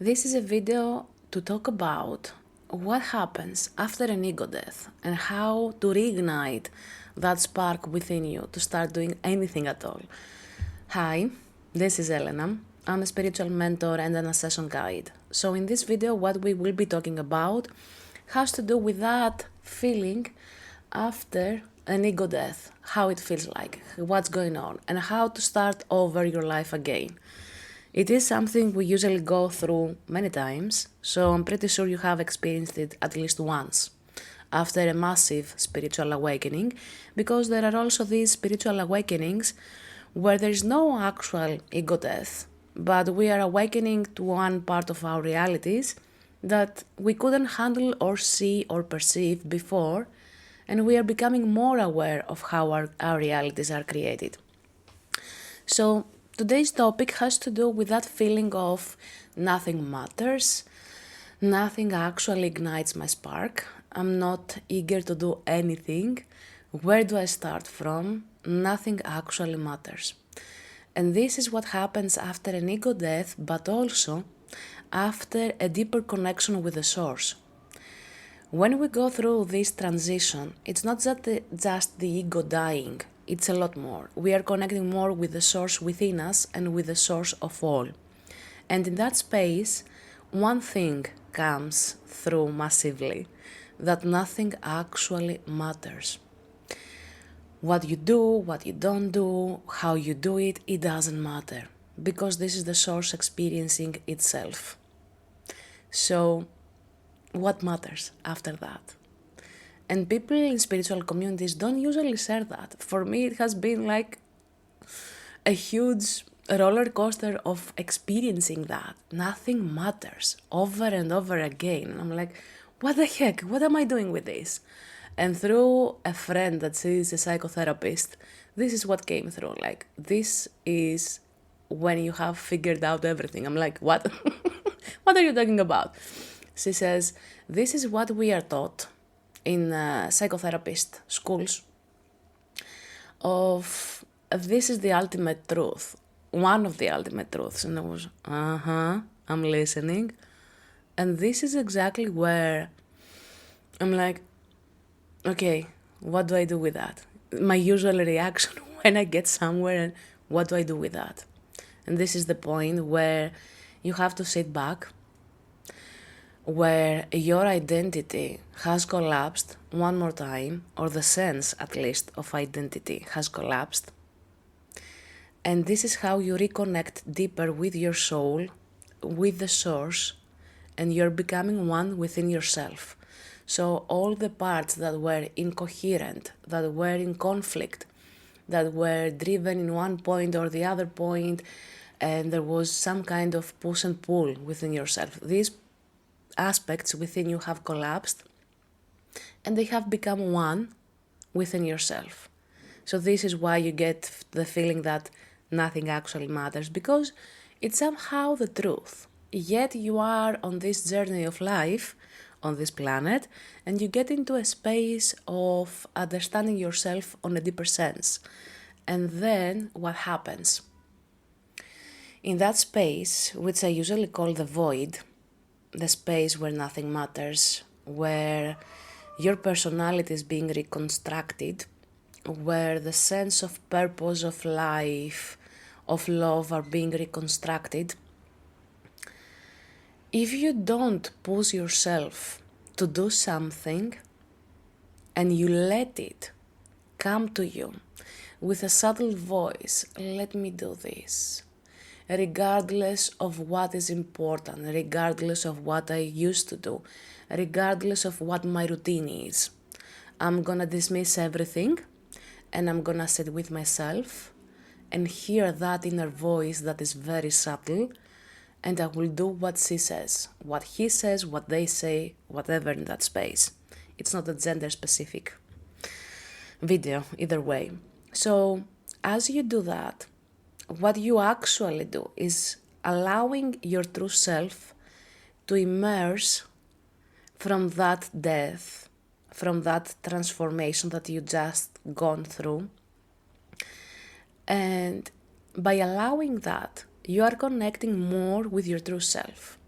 This is a video to talk about what happens after an ego death and how to reignite that spark within you to start doing anything at all. Hi, this is Elena. I'm a spiritual mentor and an ascension guide. So in this video, what we will be talking about has to do with that feeling after an ego death, how it feels like, what's going on, and how to start over your life again. It is something we usually go through many times, so I'm pretty sure you have experienced it at least once after a massive spiritual awakening, because there are also these spiritual awakenings where there is no actual ego death, but we are awakening to one part of our realities that we couldn't handle or see or perceive before, and we are becoming more aware of how our realities are created. So today's topic has to do with that feeling of nothing matters, nothing actually ignites my spark, I'm not eager to do anything, where do I start from, nothing actually matters. And this is what happens after an ego death, but also after a deeper connection with the source. When we go through this transition, it's not just the ego dying, it's a lot more. We are connecting more with the source within us and with the source of all. And in that space, one thing comes through massively, that nothing actually matters. What you do, what you don't do, how you do it, it doesn't matter, because this is the source experiencing itself. So what matters after that? And people in spiritual communities don't usually share that. For me, it has been like a huge roller coaster of experiencing that. Nothing matters over and over again. I'm like, what the heck? What am I doing with this? And through a friend that is a psychotherapist, this is what came through. Like, this is when you have figured out everything. I'm like, what? What are you talking about? She says, this is what we are taught in psychotherapist schools of this is the ultimate truth, one of the ultimate truths. And I was, I'm listening. And this is exactly where I'm like, okay, what do I do with that? My usual reaction when I get somewhere, and what do I do with that? And this is the point where you have to sit back, where your identity has collapsed one more time, or the sense at least of identity has collapsed. And this is how you reconnect deeper with your soul, with the source, and you're becoming one within yourself. So all the parts that were incoherent, that were in conflict, that were driven in one point or the other point, and there was some kind of push and pull within yourself, these aspects within you have collapsed and they have become one within yourself. So this is why you get the feeling that nothing actually matters, because it's somehow the truth. Yet you are on this journey of life on this planet, and you get into a space of understanding yourself on a deeper sense. And then what happens? In that space, which I usually call the void, the space where nothing matters, where your personality is being reconstructed, where the sense of purpose of life, of love are being reconstructed, if you don't push yourself to do something and you let it come to you with a subtle voice, let me do this, regardless of what is important, regardless of what I used to do, regardless of what my routine is, I'm gonna dismiss everything and I'm gonna sit with myself and hear that inner voice that is very subtle, and I will do what she says, what he says, what they say, whatever in that space. It's not a gender specific video either way. So as you do that, what you actually do is allowing your true self to emerge from that death, from that transformation that you just gone through. And by allowing that, you are connecting more with your true self.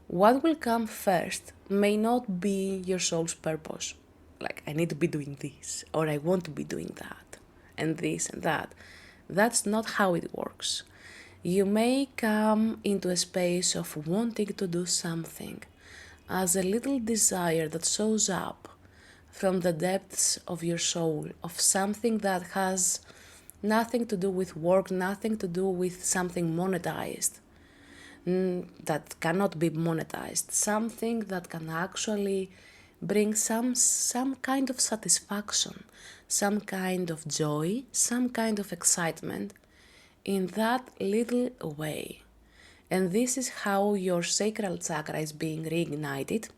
what will come first may not be your soul's purpose. Like, I need to be doing this, or I want to be doing that, and this and that. That's not how it works. You may come into a space of wanting to do something as a little desire that shows up from the depths of your soul, of something that has nothing to do with work, nothing to do with something monetized, that cannot be monetized, something that can actually bring some kind of satisfaction, some kind of joy, some kind of excitement in that little way. And this is how your sacral chakra is being reignited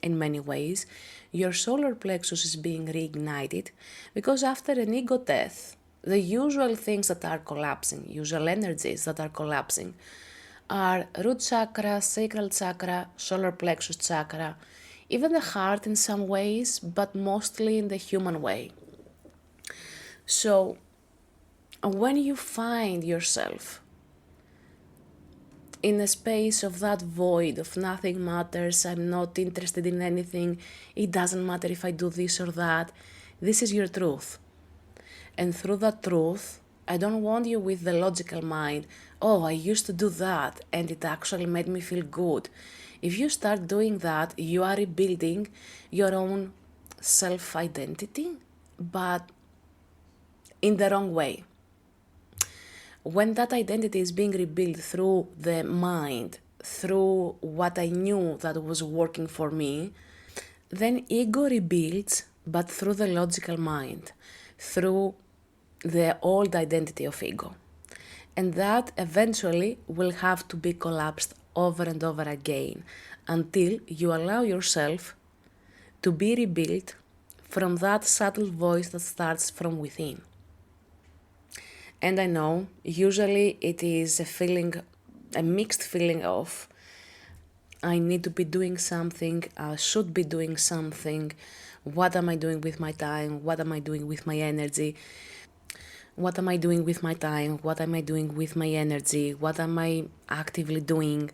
in many ways. Your solar plexus is being reignited because after an ego death, the usual things that are collapsing, usual energies that are collapsing, are root chakra, sacral chakra, solar plexus chakra, even the heart in some ways, but mostly in the human way. So, when you find yourself in a space of that void of nothing matters, I'm not interested in anything, it doesn't matter if I do this or that, this is your truth. And through that truth, I don't want you with the logical mind, oh, I used to do that and it actually made me feel good. If you start doing that, you are rebuilding your own self-identity, but in the wrong way. When that identity is being rebuilt through the mind, through what I knew that was working for me, then ego rebuilds, but through the logical mind, through the old identity of ego. And that eventually will have to be collapsed over and over again until you allow yourself to be rebuilt from that subtle voice that starts from within. And I know, usually it is a mixed feeling of, I need to be doing something, I should be doing something, what am I doing with my time, what am I doing with my energy, what am I doing with my time, what am I doing with my energy, what am I actively doing.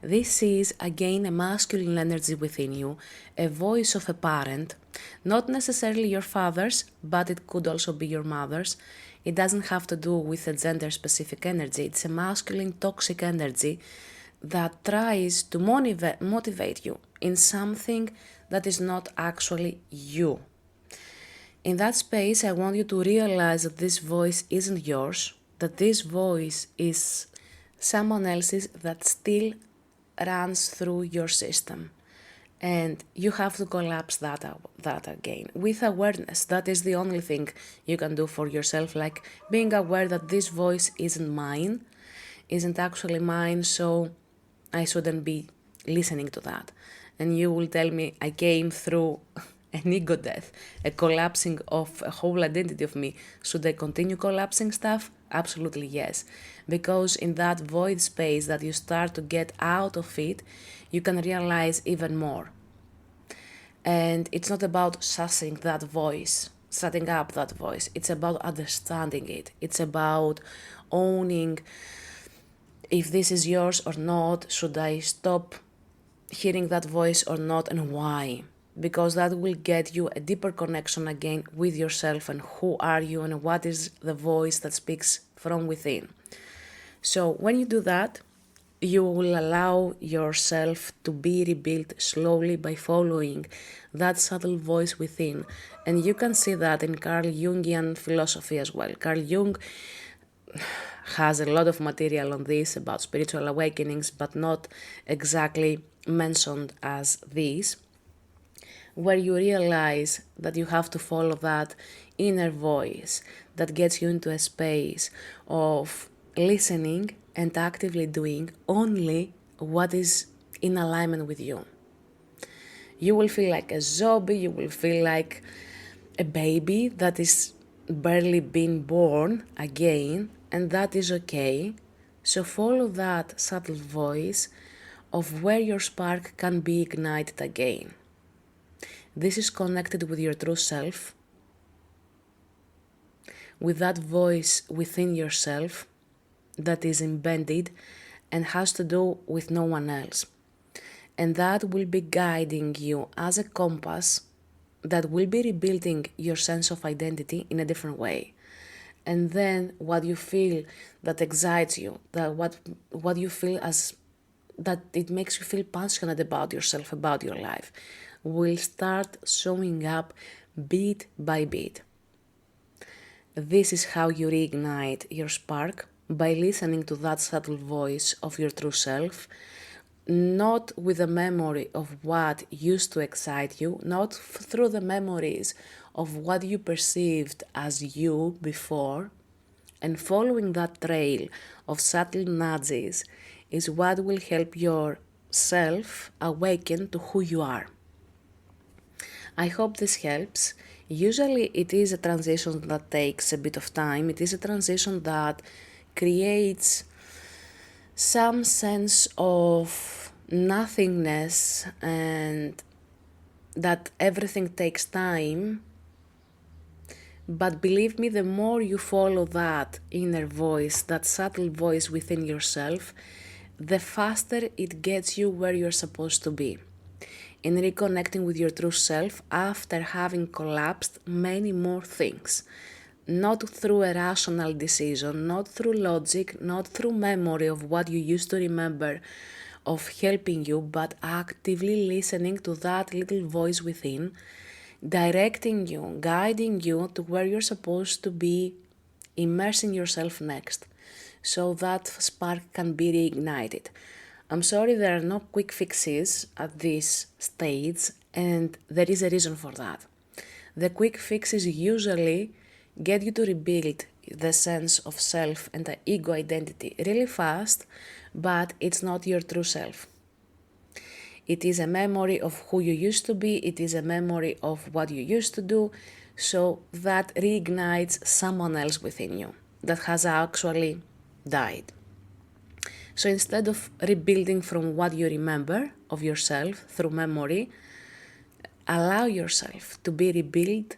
This is again a masculine energy within you, a voice of a parent, not necessarily your father's, but it could also be your mother's. It doesn't have to do with a gender specific energy, it's a masculine toxic energy that tries to motivate you in something that is not actually you. In that space, I want you to realize that this voice isn't yours, that this voice is someone else's that still runs through your system. And you have to collapse that again with awareness. That is the only thing you can do for yourself, like being aware that this voice isn't mine, isn't actually mine, so I shouldn't be listening to that. And you will tell me I came through an ego death, a collapsing of a whole identity of me. Should I continue collapsing stuff? Absolutely yes. Because in that void space that you start to get out of it, you can realize even more. And it's not about sussing that voice, setting up that voice. It's about understanding it. It's about owning if this is yours or not. Should I stop hearing that voice or not, and why? Because that will get you a deeper connection again with yourself and who are you and what is the voice that speaks from within. So when you do that, you will allow yourself to be rebuilt slowly by following that subtle voice within. And you can see that in Carl Jungian philosophy as well. Carl Jung has a lot of material on this about spiritual awakenings, but not exactly mentioned as these, where you realize that you have to follow that inner voice that gets you into a space of listening and actively doing only what is in alignment with you. You will feel like a zombie, you will feel like a baby that is barely been born again, and that is okay. So follow that subtle voice of where your spark can be ignited again. This is connected with your true self, with that voice within yourself that is embedded and has to do with no one else. And that will be guiding you as a compass that will be rebuilding your sense of identity in a different way. And then what you feel that excites you, that what you feel as that it makes you feel passionate about yourself, about your life, will start showing up bit by bit. This is how you reignite your spark, by listening to that subtle voice of your true self, not with a memory of what used to excite you, not through the memories of what you perceived as you before, and following that trail of subtle nudges is what will help yourself awaken to who you are. I hope this helps. Usually it is a transition that takes a bit of time. It is a transition that creates some sense of nothingness and that everything takes time. But believe me, the more you follow that inner voice, that subtle voice within yourself, the faster it gets you where you're supposed to be. In reconnecting with your true self after having collapsed many more things. Not through a rational decision, not through logic, not through memory of what you used to remember of helping you, but actively listening to that little voice within, directing you, guiding you to where you're supposed to be, immersing yourself next, so that spark can be reignited. I'm sorry there are no quick fixes at this stage, and there is a reason for that. The quick fixes usually get you to rebuild the sense of self and the ego identity really fast, but it's not your true self. It is a memory of who you used to be, it is a memory of what you used to do, so that reignites someone else within you that has actually died. So instead of rebuilding from what you remember of yourself through memory, allow yourself to be rebuilt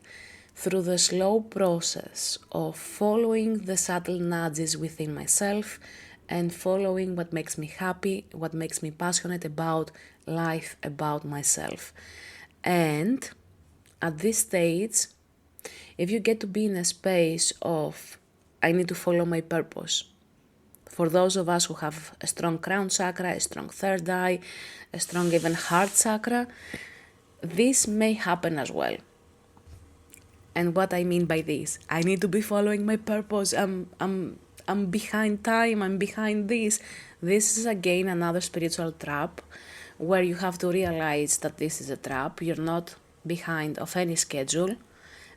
through the slow process of following the subtle nudges within myself and following what makes me happy, what makes me passionate about life, about myself. And at this stage, if you get to be in a space of, I need to follow my purpose. For those of us who have a strong crown chakra, a strong third eye, a strong even heart chakra, this may happen as well. And what I mean by this, I need to be following my purpose. I'm behind time. I'm behind this. This is again another spiritual trap, where you have to realize that this is a trap. You're not behind of any schedule.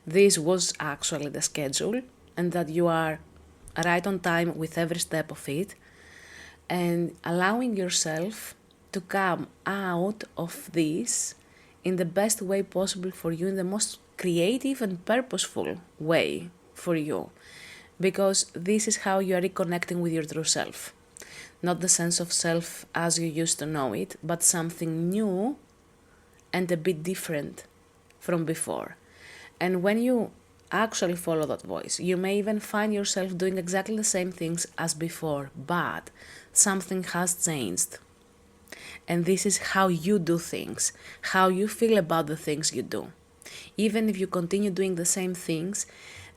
This was actually the schedule, and that you are right on time with every step of it, and allowing yourself to come out of this in the best way possible for you, in the most creative and purposeful way for you, because this is how you are reconnecting with your true self. Not the sense of self as you used to know it, but something new and a bit different from before. And when you actually follow that voice, you may even find yourself doing exactly the same things as before, but something has changed. And this is how you do things, how you feel about the things you do. Even if you continue doing the same things,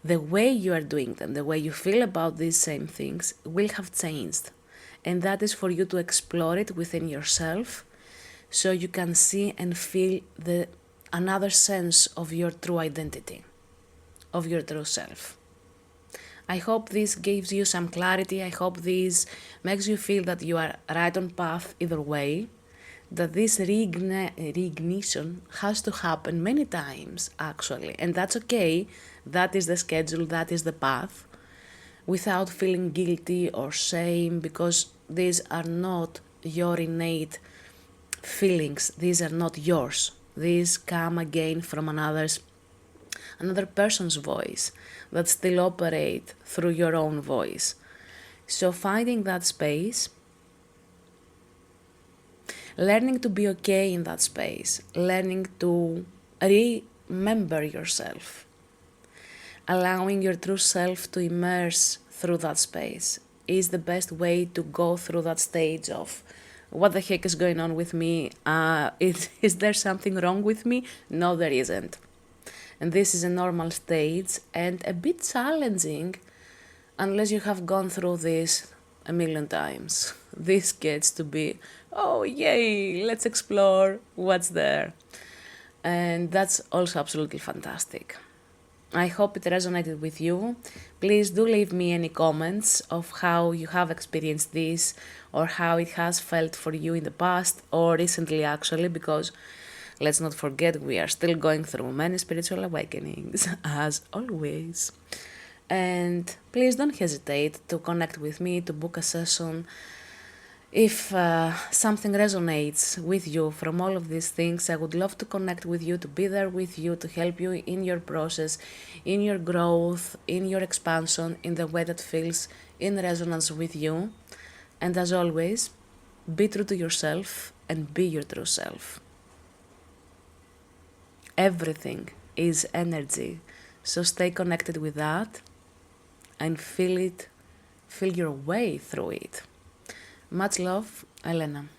the way you are doing them, the way you feel about these same things will have changed. And that is for you to explore it within yourself, so you can see and feel another sense of your true identity, of your true self. I hope this gives you some clarity. I hope this makes you feel that you are right on path either way, that this reignition has to happen many times actually, and that's okay. That is the schedule, that is the path, without feeling guilty or shame, because these are not your innate feelings, these are not yours. These come again from another person's voice that still operate through your own voice. So finding that space, learning to be okay in that space, learning to remember yourself, allowing your true self to immerse through that space is the best way to go through that stage of what the heck is going on with me? Is there something wrong with me? No, there isn't. And this is a normal stage and a bit challenging unless you have gone through this a million times. This gets to be, oh yay, let's explore what's there. And that's also absolutely fantastic. I hope it resonated with you. Please do leave me any comments of how you have experienced this or how it has felt for you in the past or recently actually, because let's not forget we are still going through many spiritual awakenings as always. And please don't hesitate to connect with me, to book a session. If something resonates with you from all of these things, I would love to connect with you, to be there with you, to help you in your process, in your growth, in your expansion, in the way that feels in resonance with you. And as always, be true to yourself and be your true self. Everything is energy, so stay connected with that and feel your way through it. Much love, Elena.